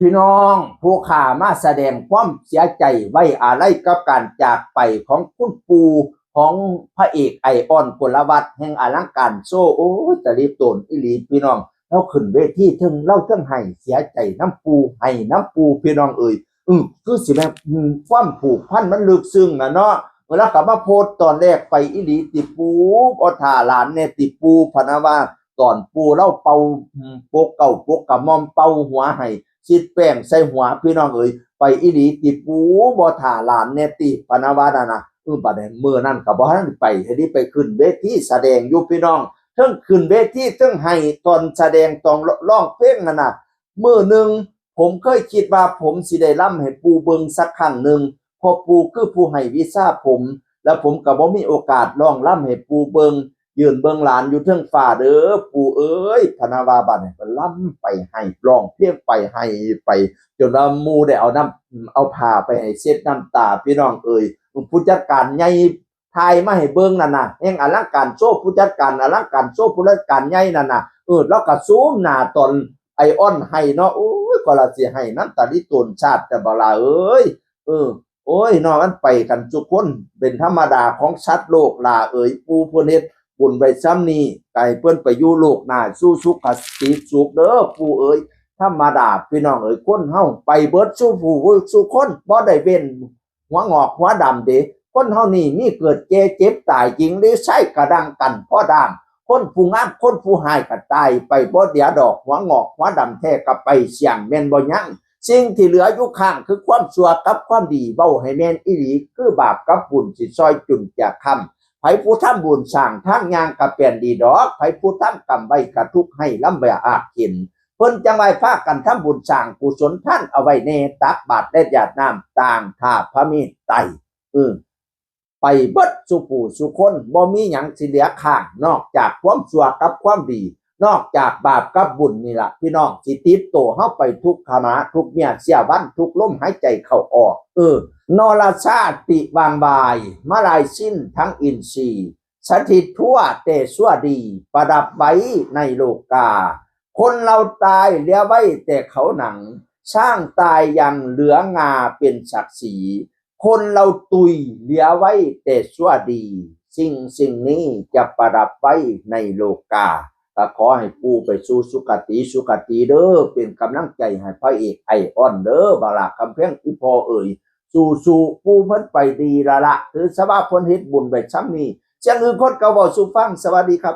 พี่น้องผู้ข่ามาแสดงความเสียใจไว้อาลัยกับการจากไปของคุณปู่ของพระเอกไอออนกลวัฒน์แห่งอลังการโซ่โอ้ยตะลีโตนอิลีพี่น้องเราขึ้นเวทีถึงเล่าถึงให้เสียใจน้ำปูให้น้ำปูพี่น้องเอ่ยคือสิแบบความผูกพันมันลึกซึ้งนะเนาะแล้วก็มาโพสตอนแรกไปอิลีติปูอทาหลานเนี่ยติปูพนาวาตอนปูเล่าเป่าโปกเก่าโปกกะมอมเป่าหัวให้ชิดแป้งใส่หัวพี่น้องเอ๋ยไปอีหลีติปูบ่ถ่าหลานเนติปนาวานะบัดนี้มื้อนั้นก็บ่ทันไปให้ดีไปขึ้นเวทีแสดงอยู่พี่น้องเทิงขึ้นเวทีเทิงให้ตอนแสดงตอนร้องเพลงนั่นน่ะมื้อนึงผมเคยคิดว่าผมสิได้ร่ำให้ปู่เบิ่งสักครั้งนึงเพราะปู่คือผู้ให้วีซ่าผมแล้วผมก็บ่มีโอกาสร้องร่ำให้ปู่เบิ่งยืนเบิ่งหลานอยู่เทิงฟ้าเด้อปู่เอ้ยพนาวาบัดนี้ก็ล่ำไปให้ร้องเพลงไปให้ไปจนว่าหมู่ได้เอาผ้าไปให้เช็ดน้ำตาพี่น้องเอ้ยผู้จัดการใหญ่ถ่ายมาให้เบิ่งนั่นน่ะแห่งอลังการโชว์ผู้จัดการอลังการโชว์ผู้จัดการใหญ่นั่นน่ะแล้วก็ซูมหน้าตอนไอออนให้เนาะโอ้ยก็ละสิให้น้ำตาลิโตนชาติแต่บ่ล่ะเอ้ยโอ้ยเนาะมันไปกันทุกคนเป็นธรรมดาของสัตว์โลกล่ะเอ้ยปู่เพิ่นเฮ็ดบุญไปซ้ำนี้ไก่เพิ่นไปอยู่โลกหน้าสู้สุขติสุขเด้อปู่เอ้ยธรรมดาพี่น้องเอ้ยคนเฮาไปเบิดสู้ผู้สู้คนบ่ได้เว้นหัวงอกหัวดำเด้คนเฮานี่มีเกิดแก่เจ็บตายจริงหรือใช่กระดังกันพ่อดามคนผู้งามคนผู้หายก็ตายไปบ่เดียดอกหัวงอกหัวดำแท้ก็ไปเสี่ยงแม่นบ่ยังสิ่งที่เหลืออยู่ข้างคือความชั่วกับความดีเว้าให้แม่นอีหลีคือบาปกับบุญสิซอยจุนจากคำไผผู้ทำบุญสร้างทางยางกะเปลี่ยนดีดอกไผผู้ทำกรรมไว้กะทุกให้ลำบากเห็นเพิ่นจังไว้พากันทำบุญสร้างกุศลท่านเอาไว้เนตักบาตรและหยาดน้ำต่างท่าพระมีไตไปเบิดสุผู้สุคนบ่มีหยังสิเหลือข้างนอกจากความชั่วกับความดีนอกจากบาปกับบุญนี่ล่ะพี่น้องสิติดโตเฮาไปทุกขณะทุกเมียเสียวันทุกลมหายใจเข้าออกนรชาติวางบายมาลายสิ้นทั้งอินทรีย์สถิตทั่วแต่ชั่วดีประดับไว้ในโลกาคนเราตายเหลือไว้แต่เขาหนังสร้างตายยังเหลืองาเป็นศักดิ์ศรีคนเราตุยเหลือไว้แต่ชั่วดีสิ่งนี้จะประดับไว้ในโลกาก็ขอให้ปู่ไปสู่สุคติเด้อเป็นกำลังใจให้พระเอกไอออนเด้อบาลาคำแพงอีพอเอ่ยสู่ปู่เพิ่นไปดีละถือสว่าเพิ่นเฮ็ดบุญไปซ้ำนี้จังอื่นคนก็เว้าสู่ฟังสวัสดีครับ